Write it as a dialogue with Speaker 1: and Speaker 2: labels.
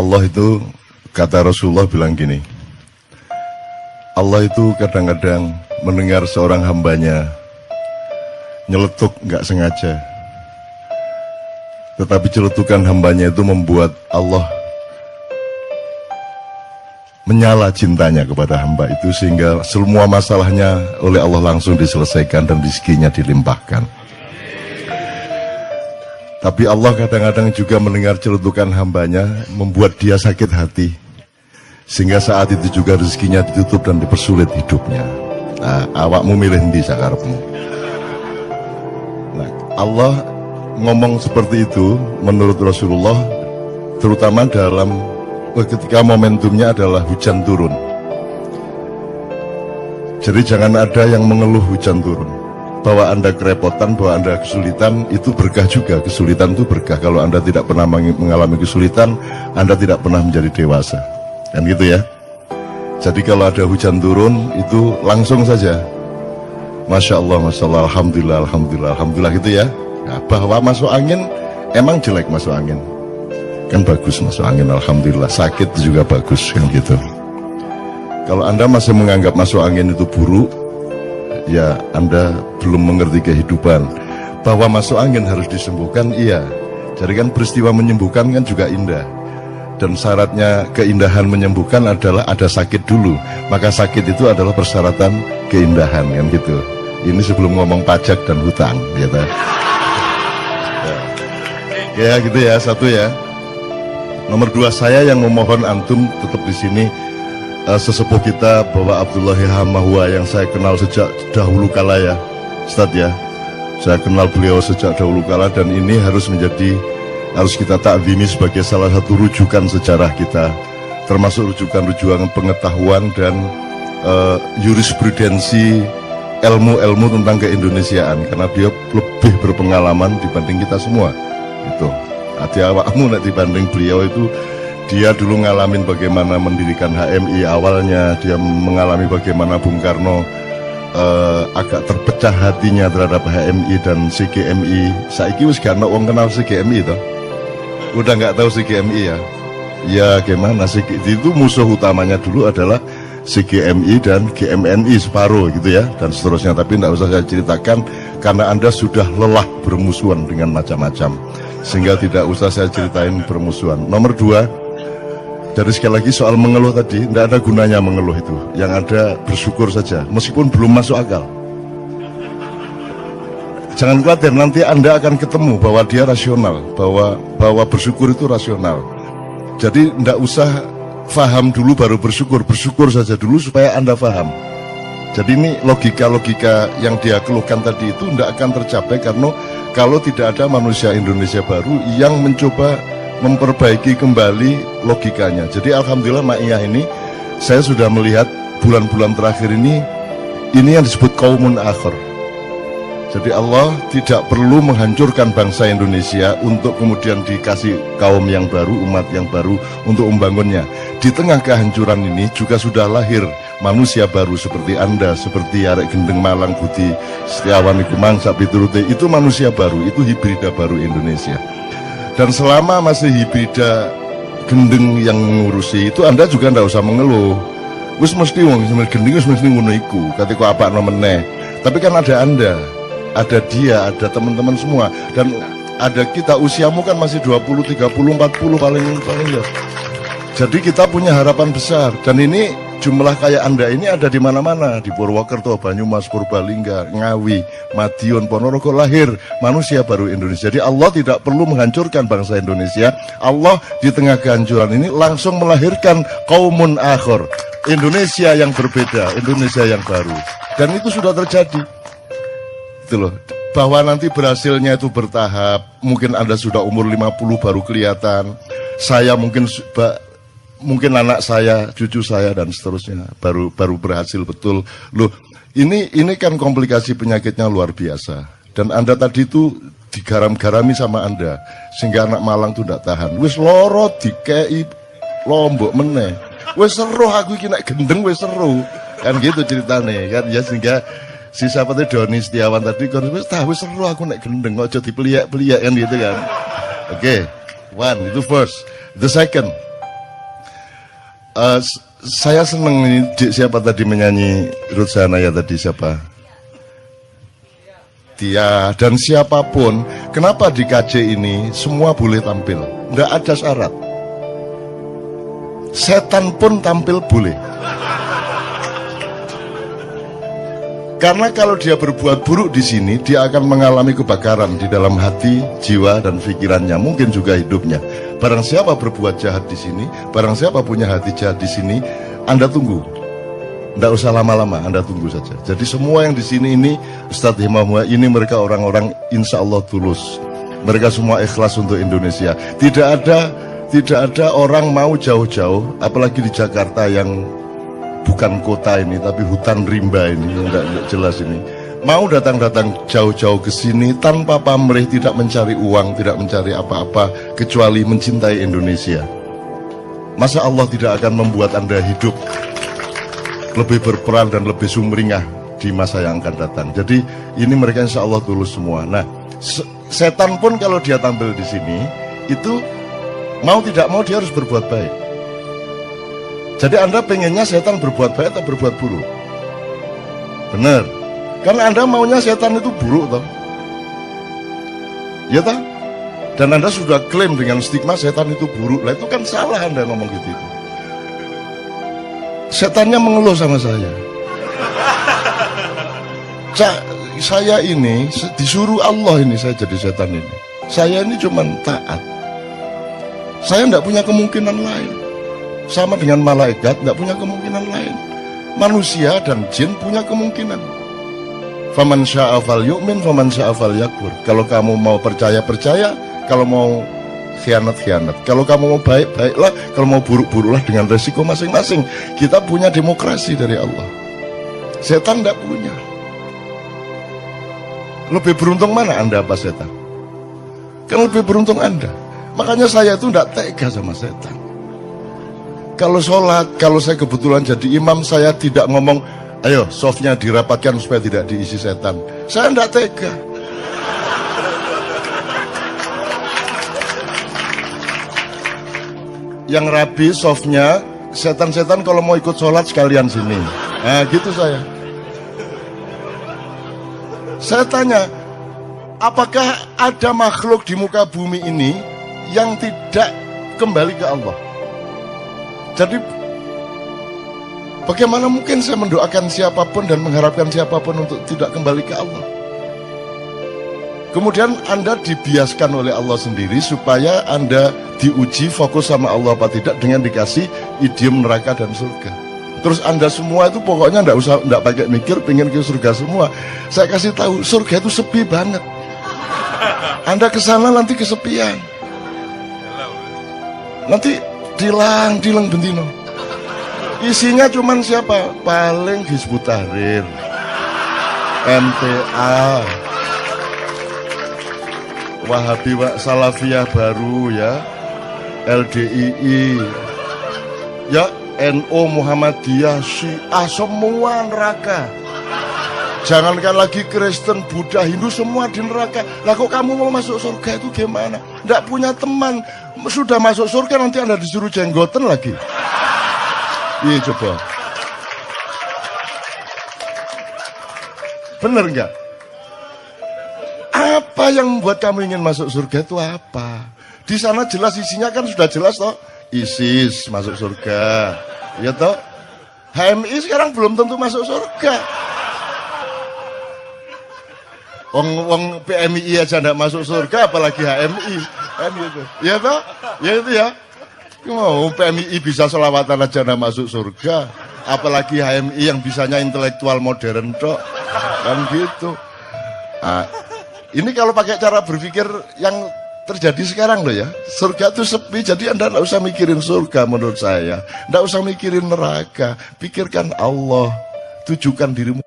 Speaker 1: Allah itu, kata Rasulullah bilang gini, Allah itu kadang-kadang mendengar seorang hambanya nyeletuk nggak sengaja, tetapi celetukan hambanya itu membuat Allah menyala cintanya kepada hamba itu, sehingga semua masalahnya oleh Allah langsung diselesaikan dan rezekinya dilimpahkan. Tapi Allah kadang-kadang juga mendengar celetukan hambanya, membuat dia sakit hati, sehingga saat itu juga rezekinya ditutup dan dipersulit hidupnya. Nah, awakmu milih ndi sakarepmu. Nah, Allah ngomong seperti itu menurut Rasulullah, terutama dalam ketika momentumnya adalah hujan turun. Jadi jangan ada yang mengeluh hujan turun. Bahwa Anda kerepotan, bahwa Anda kesulitan, itu berkah juga. Kesulitan itu berkah. Kalau Anda tidak pernah mengalami kesulitan, Anda tidak pernah menjadi dewasa. Kan gitu ya. Jadi kalau ada hujan turun, itu langsung saja Masya Allah, Masya Allah, Alhamdulillah, Alhamdulillah, Alhamdulillah gitu ya. Nah, bahwa masuk angin, emang jelek masuk angin, kan bagus masuk angin, Alhamdulillah. Sakit juga bagus, kan gitu. Kalau Anda masih menganggap masuk angin itu buruk, ya Anda belum mengerti kehidupan. Bahwa masuk angin harus disembuhkan, iya. Jadi kan peristiwa menyembuhkan kan juga indah. Dan syaratnya keindahan menyembuhkan adalah ada sakit dulu. Maka sakit itu adalah persyaratan keindahan, kan gitu. Ini sebelum ngomong pajak dan hutang, gitu. Ya gitu ya, satu ya. Nomor dua, saya yang memohon antum tetap di sini. Sesepuh kita Bapak Abdullahi Hamahwa yang saya kenal sejak dahulu kala ya Ustadz ya, saya kenal beliau sejak dahulu kala, dan ini harus kita takzimi sebagai salah satu rujukan sejarah kita, termasuk rujukan pengetahuan dan jurisprudensi ilmu-ilmu tentang keindonesiaan, karena dia lebih berpengalaman dibanding kita semua. Itu hati awakmu nek dibanding beliau itu. Dia dulu ngalamin bagaimana mendirikan HMI awalnya, dia mengalami bagaimana Bung Karno agak terpecah hatinya terhadap HMI dan CGMI. Saiki wis gak ono wong kenal CGMI toh. Udah nggak tahu CGMI ya. Ya gimana sih, itu musuh utamanya dulu adalah CGMI dan GMNI separuh gitu ya, dan seterusnya. Tapi tidak usah saya ceritakan karena Anda sudah lelah bermusuhan dengan macam-macam, sehingga tidak usah saya ceritain bermusuhan. Nomor dua, dari sekali lagi soal mengeluh tadi, tidak ada gunanya mengeluh itu. Yang ada bersyukur saja, meskipun belum masuk akal. Jangan khawatir, nanti Anda akan ketemu bahwa dia rasional, bahwa bersyukur itu rasional. Jadi tidak usah faham dulu baru bersyukur, bersyukur saja dulu supaya Anda faham. Jadi ini logika-logika yang dia keluhkan tadi itu tidak akan tercapai karena kalau tidak ada manusia Indonesia baru yang mencoba memperbaiki kembali logikanya. Jadi alhamdulillah Ma'iyah ini, saya sudah melihat bulan-bulan terakhir ini yang disebut qaumun akhir. Jadi Allah tidak perlu menghancurkan bangsa Indonesia untuk kemudian dikasih kaum yang baru, umat yang baru untuk membangunnya. Di tengah kehancuran ini juga sudah lahir manusia baru seperti Anda, seperti Arek Gendeng Malang Budi Setiawan iku mangsa piturute, itu manusia baru, itu hibrida baru Indonesia. Dan selama masih hibrida gendeng yang mengurusi itu, Anda juga tidak usah mengeluh. Wis mesti wong gendeng wis mesti ngono iku, katika apa meneh. Tapi kan ada Anda, ada dia, ada teman-teman semua, dan ada kita. Usiamu kan masih 20, 30, 40 paling ya. Jadi kita punya harapan besar, dan ini jumlah kayak Anda ini ada di mana-mana, di Purwokerto, Banyumas, Purbalingga, Ngawi, Madiun, Ponorogo, lahir manusia baru Indonesia. Jadi Allah tidak perlu menghancurkan bangsa Indonesia. Allah di tengah kehancuran ini langsung melahirkan qaumun akhir, Indonesia yang berbeda, Indonesia yang baru. Dan itu sudah terjadi. Itu loh. Bahwa nanti berhasilnya itu bertahap. Mungkin Anda sudah umur 50 baru kelihatan. Saya mungkin anak saya, cucu saya dan seterusnya baru berhasil betul. Loh, ini kan komplikasi penyakitnya luar biasa. Dan Anda tadi itu digaram-garami sama Anda sehingga anak Malang itu tidak tahan. Wis loro dikei lombok meneh. Wis seru aku iki nek gendeng wis seru. Kan gitu ceritane kan ya, sehingga si siapa tuh Doni Setiawan tadi kan wis seru aku nek gendeng, kok jadi peliak-peliak kan gitu kan. Oke, one itu first. The second, Saya seneng ini, siapa tadi menyanyi Ruth Sahanaya tadi, siapa? Tia, dan siapapun. Kenapa di KJ ini semua boleh tampil, nggak ada syarat. Setan pun tampil boleh. Karena kalau dia berbuat buruk di sini, dia akan mengalami kebakaran di dalam hati, jiwa, dan pikirannya, mungkin juga hidupnya. Barang siapa berbuat jahat di sini, barang siapa punya hati jahat di sini, Anda tunggu. Tidak usah lama-lama, Anda tunggu saja. Jadi semua yang di sini ini, Ustadz Himamah, ini mereka orang-orang insya Allah tulus. Mereka semua ikhlas untuk Indonesia. Tidak ada orang mau jauh-jauh, apalagi di Jakarta yang bukan kota ini, tapi hutan rimba ini, enggak jelas ini. Mau datang-datang jauh-jauh ke sini tanpa pamrih, tidak mencari uang, tidak mencari apa-apa, kecuali mencintai Indonesia. Masa Allah tidak akan membuat Anda hidup lebih berperan dan lebih sumringah di masa yang akan datang. Jadi ini mereka insya Allah tulus semua. Nah, setan pun kalau dia tampil di sini, itu mau tidak mau dia harus berbuat baik. Jadi Anda pengennya setan berbuat baik atau berbuat buruk? Benar. Karena Anda maunya setan itu buruk toh. Ya toh? Dan Anda sudah klaim dengan stigma setan itu buruk. Lah itu kan salah Anda ngomong gitu itu. Setannya mengeluh sama saya. Saya ini disuruh Allah ini saya jadi setan ini. Saya ini cuman taat. Saya tidak punya kemungkinan lain. Sama dengan malaikat, tidak punya kemungkinan lain. Manusia dan jin punya kemungkinan. Faman syaa falyu'min, faman syaa falyakfur. Kalau kamu mau percaya, percaya. Kalau mau khianat, khianat. Kalau kamu mau baik, baiklah. Kalau mau buruk, buruklah, dengan resiko masing-masing. Kita punya demokrasi dari Allah. Setan tidak punya. Lebih beruntung mana Anda apa setan? Kan lebih beruntung Anda. Makanya saya itu tidak tega sama setan. Kalau sholat, kalau saya kebetulan jadi imam, saya tidak ngomong, ayo softnya dirapatkan supaya tidak diisi setan. Saya tidak tega. Yang rapi softnya, setan-setan kalau mau ikut sholat sekalian sini. Nah gitu saya. Saya tanya, apakah ada makhluk di muka bumi ini yang tidak kembali ke Allah? Jadi bagaimana mungkin saya mendoakan siapapun dan mengharapkan siapapun untuk tidak kembali ke Allah? Kemudian Anda dibiaskan oleh Allah sendiri supaya Anda diuji fokus sama Allah apa tidak dengan dikasih idiom neraka dan surga. Terus Anda semua itu pokoknya enggak pakai mikir, pengen ke surga semua. Saya kasih tahu, surga itu sepi banget. Anda ke sana nanti kesepian. Nanti dilang bentino. Isinya cuman siapa? Paling Hizbut Tahrir, MTA, Wahabi Salafiyah baru ya, LDII, ya NU, Muhammadiyah, Syiah, semua neraka. Jangankan lagi Kristen, Buddha, Hindu, semua di neraka. Lah kok kamu mau masuk surga itu gimana? Nggak punya teman, sudah masuk surga nanti Anda disuruh jenggoten lagi. Iya coba. Bener nggak? Apa yang membuat kamu ingin masuk surga itu apa? Di sana jelas isinya kan sudah jelas toh. ISIS masuk surga, ya toh. HMI sekarang belum tentu masuk surga. Wong PMI aja ndak masuk surga, apalagi HMI, kan gitu. Ya toh, ya itu ya. Mau PMI bisa selawatan aja ndak masuk surga, apalagi HMI yang bisanya intelektual modern toh, kan gitu. Nah, ini kalau pakai cara berpikir yang terjadi sekarang loh ya, surga itu sepi, jadi Anda tidak usah mikirin surga menurut saya, tidak usah mikirin neraka, pikirkan Allah, tujukan dirimu.